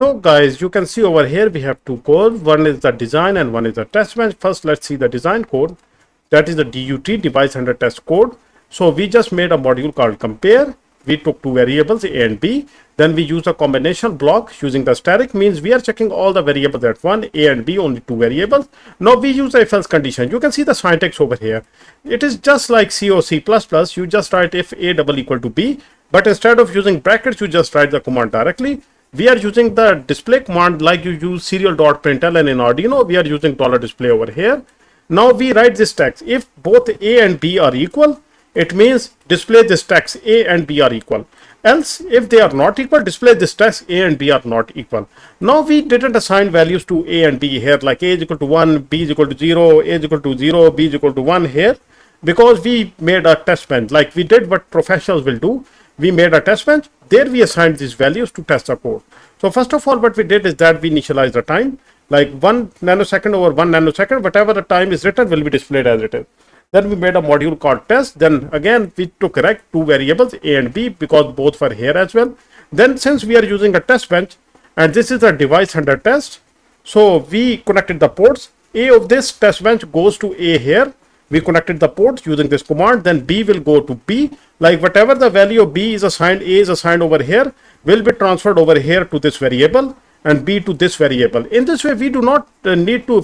So guys, you can see over here we have two codes. One is the design and one is the test bench. First, let's see the design code. That is the DUT, device under test code. So we just made a module called compare. We took two variables A and B. Then we use a combination block using the static, means we are checking all the variables at one, A and B, only two variables. Now we use if else condition. You can see the syntax over here. It is just like C or C++. You just write if A double equal to B, but instead of using brackets, you just write the command directly. We are using the display command like you use serial.println in Arduino. We are using $display over here. Now we write this text. If both A and B are equal, it means display this text A and B are equal. Else, if they are not equal, display this text A and B are not equal. Now we didn't assign values to A and B here, like A is equal to 1, B is equal to 0, A is equal to 0, B is equal to 1 here, because we made a test bench, like we did what professionals will do. We made a test bench. There we assigned these values to test the code. So first of all, what we did is that we initialized the time, like 1 nanosecond over 1 nanosecond, whatever the time is written will be displayed as it is. Then we made a module called test. Then again, we took correct two variables A and B because both were here as well. Then since we are using a test bench and this is a device under test, so we connected the ports. A of this test bench goes to A here. We connected the ports using this command. Then B will go to B. Like whatever the value of B is assigned, A is assigned over here, will be transferred over here to this variable and B to this variable. In this way, we do not need to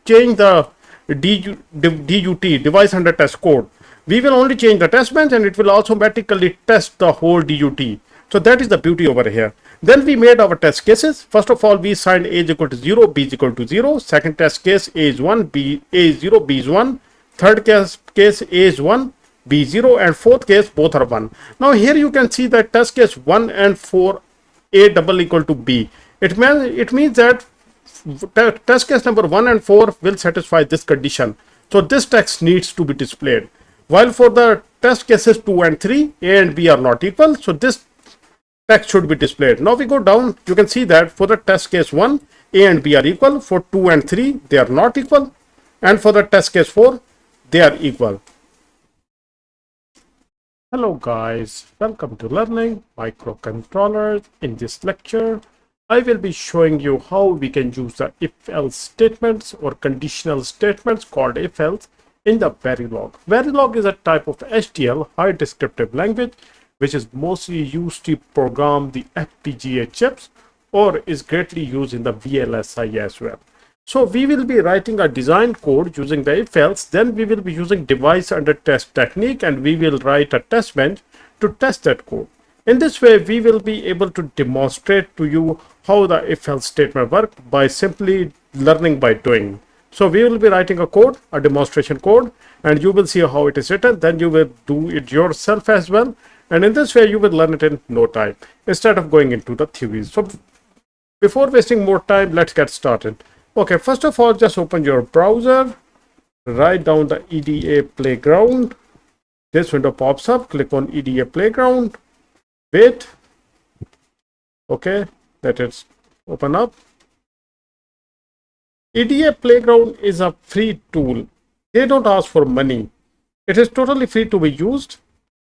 change the DUT, device under test code. We will only change the test bench and it will automatically test the whole DUT. So that is the beauty over here. Then we made our test cases. First of all, we assigned A is equal to 0, B is equal to 0. Second test case, A is 1, A is 0, B is 1. Third case A is 1, B 0, and fourth case both are 1. Now here you can see that test case 1 and 4, A double equal to B. It means that test case number 1 and 4 will satisfy this condition. So this text needs to be displayed. While for the test cases 2 and 3, A and B are not equal. So this text should be displayed. Now we go down, you can see that for the test case 1, A and B are equal. For 2 and 3, they are not equal. And for the test case 4, they are equal. Hello guys, welcome to learning microcontrollers. In this lecture, I will be showing you how we can use the if-else statements or conditional statements called if-else in the Verilog. Verilog is a type of HDL, high descriptive language, which is mostly used to program the FPGA chips or is greatly used in the VLSI as well. So we will be writing a design code using the if-else, then we will be using device under test technique and we will write a test bench to test that code. In this way, we will be able to demonstrate to you how the if-else statement works by simply learning by doing. So we will be writing a code, a demonstration code, and you will see how it is written. Then you will do it yourself as well. And in this way, you will learn it in no time instead of going into the theories. So before wasting more time, let's get started. Okay, first of all, just open your browser, write down the EDA Playground. This window pops up, click on EDA Playground, wait. Okay, let it open up. EDA Playground is a free tool. They don't ask for money. It is totally free to be used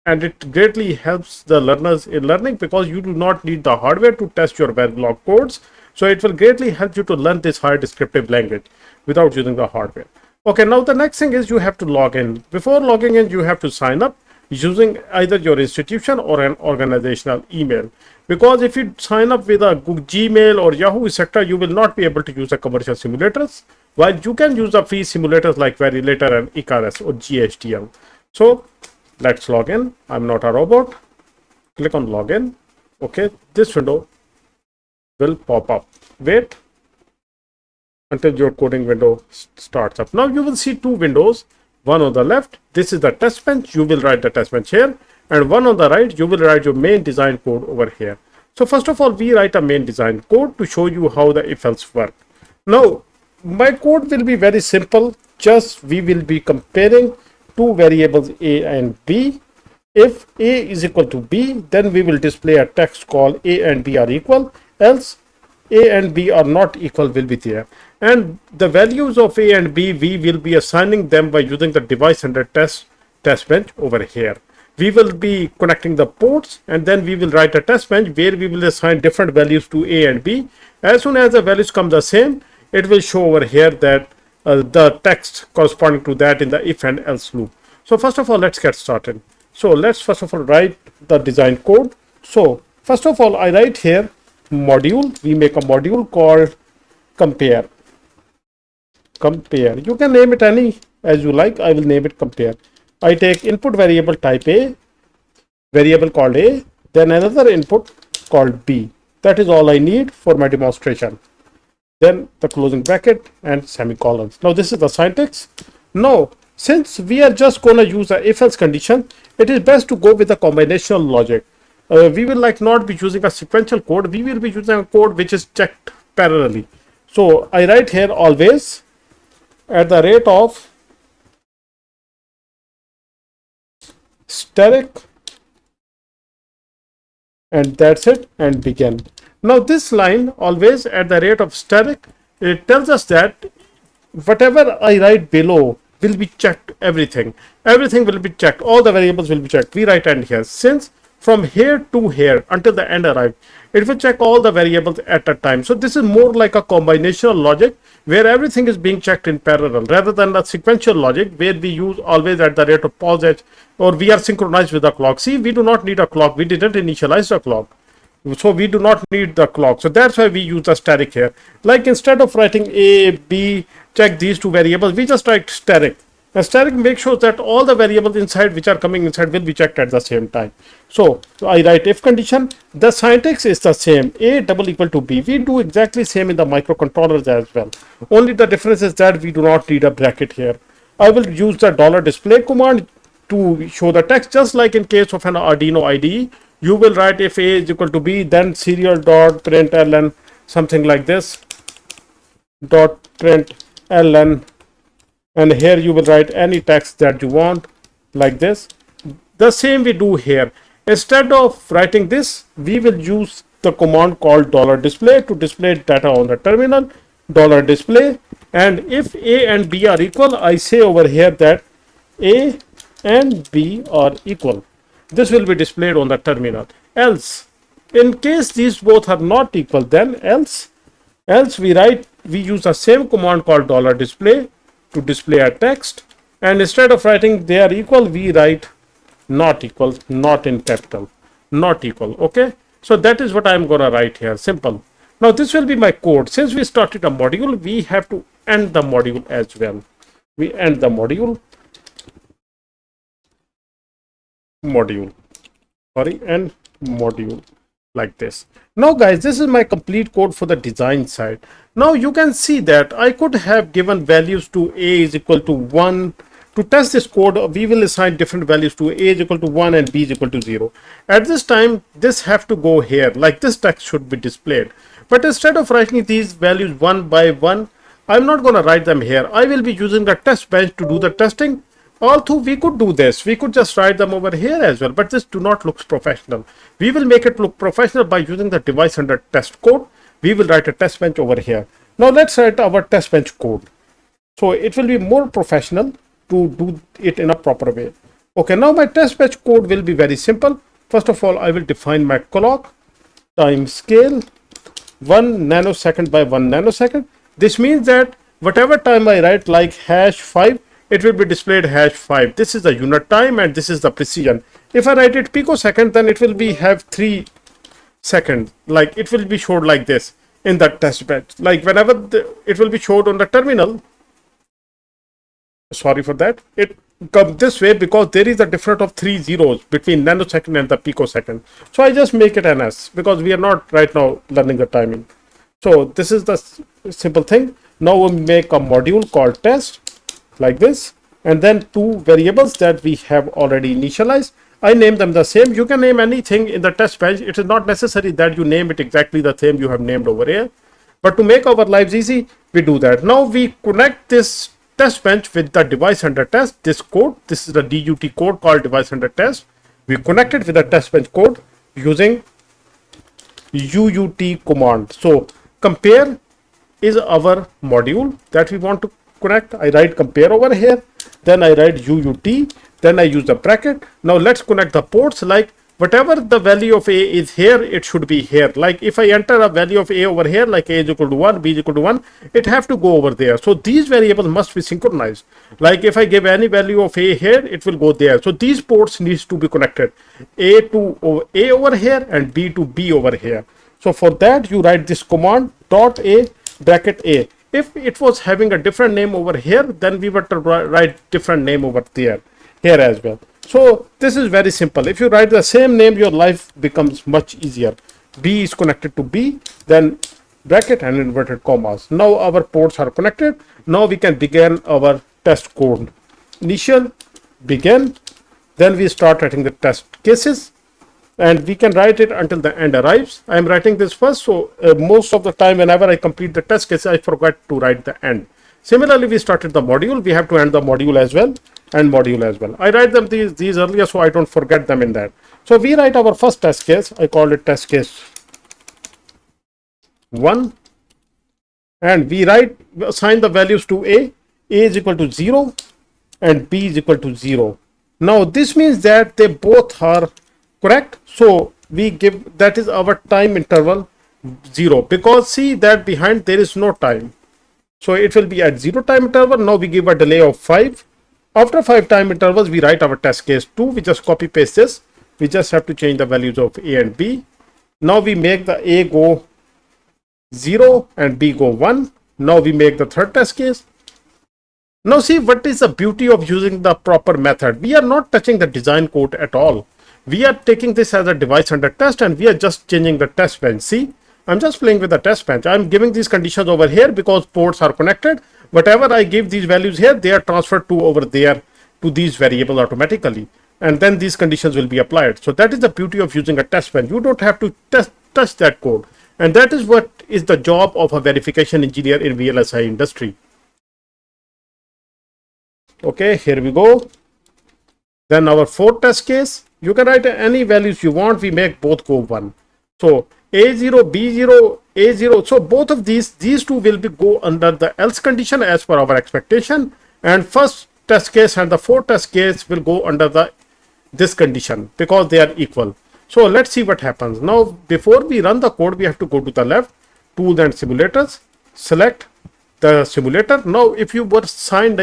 and it greatly helps the learners in learning because you do not need the hardware to test your Verilog codes. So it will greatly help you to learn this high descriptive language without using the hardware. Okay, now the next thing is you have to log in. Before logging in, you have to sign up using either your institution or an organizational email. Because if you sign up with a Gmail or Yahoo, etc., you will not be able to use the commercial simulators, while you can use the free simulators like Verilator and Icarus or GHDL. So let's log in. I'm not a robot. Click on login. Okay, this window will pop up. Wait until your coding window starts up. Now you will see two windows. One on the left, this is the test bench. You will write the test bench here. And one on the right, you will write your main design code over here. So first of all, we write a main design code to show you how the if-else work. Now, my code will be very simple. Just we will be comparing two variables A and B. If A is equal to B, then we will display a text called A and B are equal. Else A and B are not equal will be there. And the values of A and B, we will be assigning them by using the device under test bench over here. we will be connecting the ports, and then we will write a test bench where we will assign different values to A and B. As soon as the values come the same, it will show over here that the text corresponding to that in the if and else loop. So first of all, let's get started. So let's first of all write the design code. So first of all, I write here module. We make a module called compare. Compare. You can name it any as you like. I will name it compare. I take input variable type A, variable called A, then another input called B. That is all I need for my demonstration. Then the closing bracket and semicolons. Now this is the syntax. Now since we are just going to use a if-else condition, it is best to go with a combinational logic. We will not be using a sequential code. We will be using a code which is checked parallelly. So I write here always at the rate of static, and that's it, and begin. Now this line always at the rate of static, it tells us that whatever I write below will be checked. Everything will be checked, all the variables will be checked. We write end here, since from here to here until the end arrive, it will check all the variables at a time. So this is more like a combinational logic where everything is being checked in parallel, rather than the sequential logic where we use always at the rate of pause edge, or we are synchronized with the clock. See, we do not need a clock. We didn't initialize the clock, so we do not need the clock. So that's why we use the static here. Like instead of writing A, B, check these two variables, we just write static. And static makes sure that all the variables inside which are coming inside will be checked at the same time. So I write if condition. The syntax is the same, A double equal to B. We do exactly same in the microcontrollers as well. Only the difference is that we do not need a bracket here. I will use the $display command to show the text, just like in case of an Arduino IDE. You will write if A is equal to B, then serial dot println, something like this, dot println, and here you will write any text that you want, like this. The same we do here. Instead of writing this, we will use the command called $display to display data on the terminal, $display. And if A and B are equal, I say over here that A and B are equal. This will be displayed on the terminal. Else, in case these both are not equal, then else we use the same command called $display to display a text, and instead of writing they are equal, we write not equal, not in capital, not equal. Okay, so that is what I am gonna write here. Simple. Now this will be my code. Since we started a module, we have to end the module as well. We end the module, and module, like this. Now guys, this is my complete code for the design side. Now you can see that I could have given values to A is equal to 1. To test this code, we will assign different values to A is equal to 1 and B is equal to 0. At this time, this have to go here, like this text should be displayed. But instead of writing these values one by one, I'm not going to write them here. I will be using the test bench to do the testing. Although we could do this, we could just write them over here as well, but this do not look professional. We will make it look professional by using the device under test code. We will write a test bench over here. Now let's write our test bench code. So it will be more professional to do it in a proper way. Okay, now my test bench code will be very simple. First of all, I will define my clock time scale 1 nanosecond by 1 nanosecond. This means that whatever time I write, like #5, it will be displayed #5. This is the unit time and this is the precision. If I write it picosecond, then it will be have 3 seconds. Like it will be showed like this in the test bench. Like whenever it will be showed on the terminal. Sorry for that. It comes this way because there is a difference of 3 zeros between nanosecond and the picosecond. So I just make it NS because we are not right now learning the timing. So this is the simple thing. Now we make a module called test, like this, and then 2 variables that we have already initialized. I name them the same. You can name anything in the test bench. It is not necessary that you name it exactly the same you have named over here, but to make our lives easy, we do that. Now we connect this test bench with the device under test. This code, this is the DUT code called device under test. We connect it with the test bench code using UUT command. So compare is our module that we want to connect. I write compare over here, then I write UUT then I use the bracket. Now let's connect the ports. Like whatever the value of a is here, it should be here. Like if I enter a value of a over here, like a is equal to 1, b is equal to 1, it have to go over there. So these variables must be synchronized. Like if I give any value of a here, it will go there. So these ports needs to be connected, a to a over here and b to b over here. So for that, you write this command dot a bracket a. If it was having a different name over here, then we were to write different name over there, here as well. So this is very simple. If you write the same name, your life becomes much easier. B is connected to B, then bracket and inverted commas. Now our ports are connected. Now we can begin our test code. Initial, begin, then we start writing the test cases, and we can write it until the end arrives. I am writing this first, so most of the time whenever I complete the test case, I forget to write the end. Similarly, we started the module, we have to end the module as well, and module as well. I write them these earlier so I don't forget them in that. So we write our first test case. I call it test case 1, and we assign the values to a is equal to 0 and b is equal to 0. Now this means that they both are correct. So we give, that is our time interval 0, because see that behind there is no time. So it will be at 0 time interval. Now we give a delay of 5. After 5 time intervals, we write our test case 2. We just copy paste this. We just have to change the values of a and b. Now we make the a go 0 and b go 1. Now we make the third test case. Now see what is the beauty of using the proper method. We are not touching the design code at all. We are taking this as a device under test, and we are just changing the test bench. See, I'm just playing with the test bench. I'm giving these conditions over here because ports are connected. Whatever I give these values here, they are transferred to over there to these variables automatically. And then these conditions will be applied. So that is the beauty of using a test bench. You don't have to touch that code. And that is what is the job of a verification engineer in VLSI industry. Okay, here we go. Then our fourth test case, you can write any values you want. We make both go 1. So A0, B0, A0. So both of these two will be go under the else condition as per our expectation. And first test case and the fourth test case will go under this condition because they are equal. So let's see what happens. Now, before we run the code, we have to go to the left, tools and simulators, select the simulator. Now, if you were signed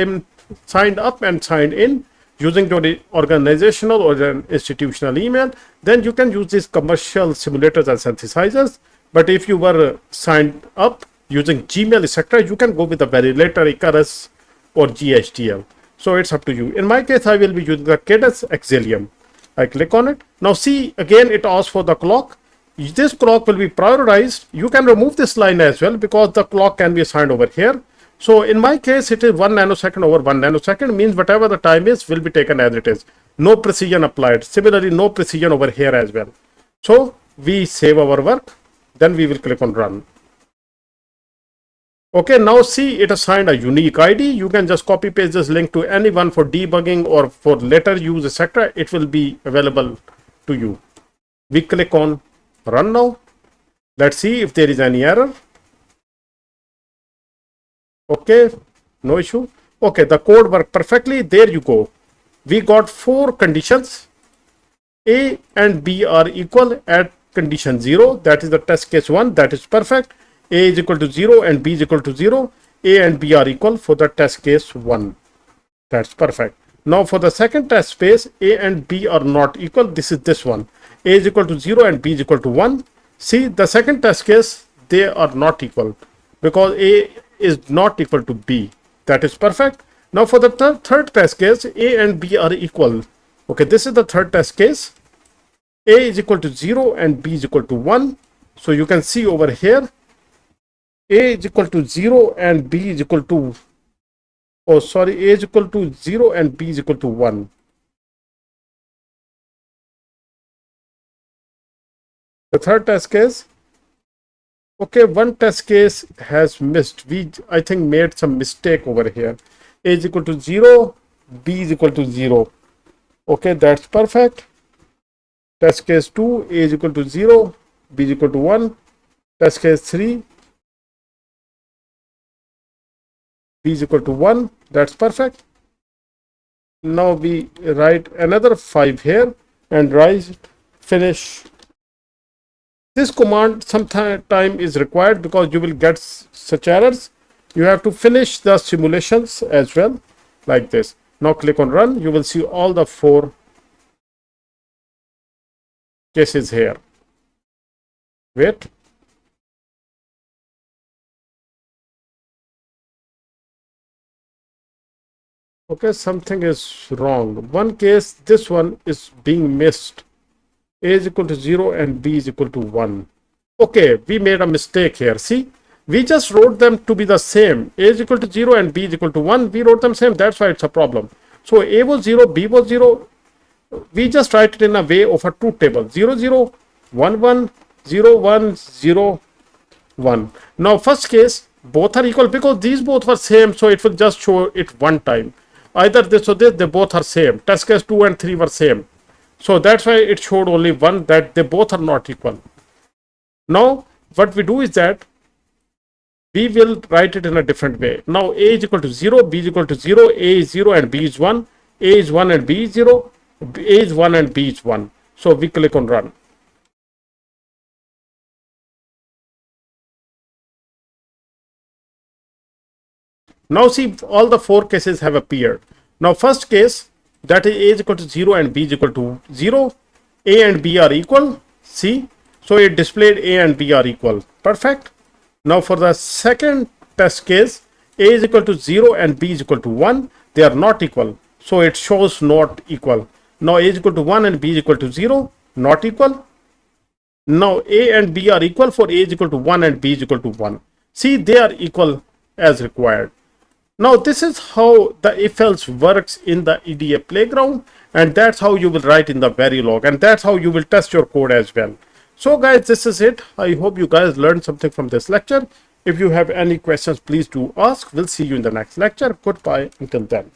up and signed in using your organizational or an institutional email, then you can use these commercial simulators and synthesizers. But if you were signed up using Gmail, etc., you can go with the Verilog Icarus or GHDL. So it's up to you. In my case, I will be using the Cadence Xilium. I click on it. Now see, again, it asks for the clock. This clock will be prioritized. You can remove this line as well because the clock can be assigned over here. So in my case, it is 1 nanosecond over 1 nanosecond, means whatever the time is will be taken as it is. No precision applied. Similarly, no precision over here as well. So we save our work. Then we will click on run. Okay, now see, it assigned a unique ID. You can just copy paste this link to anyone for debugging or for later use, etc. It will be available to you. We click on run now. Let's see if there is any error. Okay, no issue. Okay, the code worked perfectly. There you go. We got 4 conditions. A and B are equal at condition 0. That is the test case 1. That is perfect. A is equal to 0 and B is equal to 0. A and B are equal for the test case 1. That's perfect. Now for the second test space, A and B are not equal. This is this one. A is equal to 0 and B is equal to 1. See, the second test case, they are not equal because A is not equal to B. That is perfect. Now for the third test case, A and B are equal. Okay, this is the third test case. A is equal to 0 and B is equal to 1. So you can see over here, A is equal to 0 and B is equal to, oh sorry, A is equal to 0 and B is equal to 1. The third test case, okay, one test case has missed. We, I think, made some mistake over here. A is equal to 0, B is equal to 0. Okay, that's perfect. Test case 2, A is equal to 0, B is equal to 1. Test case 3, B is equal to 1. That's perfect. Now we write another 5 here and write finish. This command sometime is required because you will get such errors. You have to finish the simulations as well, like this. Now click on run. You will see all the 4 cases here. Wait. Okay, something is wrong. One case, this one is being missed. A is equal to 0 and B is equal to 1. Okay, we made a mistake here. See, we just wrote them to be the same. A is equal to 0 and B is equal to 1. We wrote them same. That's why it's a problem. So A was 0, B was 0. We just write it in a way of a truth table. 0, 0, 1, 1, 0, 1, 0, 1. Now, first case, both are equal because these both were same. So it will just show it one time. Either this or this, they both are same. Test case 2 and 3 were same. So that's why it showed only one, that they both are not equal. Now, what we do is that we will write it in a different way. Now, A is equal to 0, B is equal to 0, A is 0 and B is 1, A is 1 and B is 0, A is 1 and B is 1. So we click on run. Now see, all the 4 cases have appeared. Now first case, that is A is equal to 0 and B is equal to 0. A and B are equal. See, so it displayed A and B are equal. Perfect. Now for the second test case, A is equal to 0 and B is equal to 1. They are not equal. So it shows not equal. Now A is equal to 1 and B is equal to 0. Not equal. Now A and B are equal for A is equal to 1 and B is equal to 1. See, they are equal as required. Now this is how the if else works in the EDA Playground, and that's how you will write in the Verilog, and that's how you will test your code as well. So guys, this is it. I hope you guys learned something from this lecture. If you have any questions, please do ask. We'll see you in the next lecture. Goodbye until then.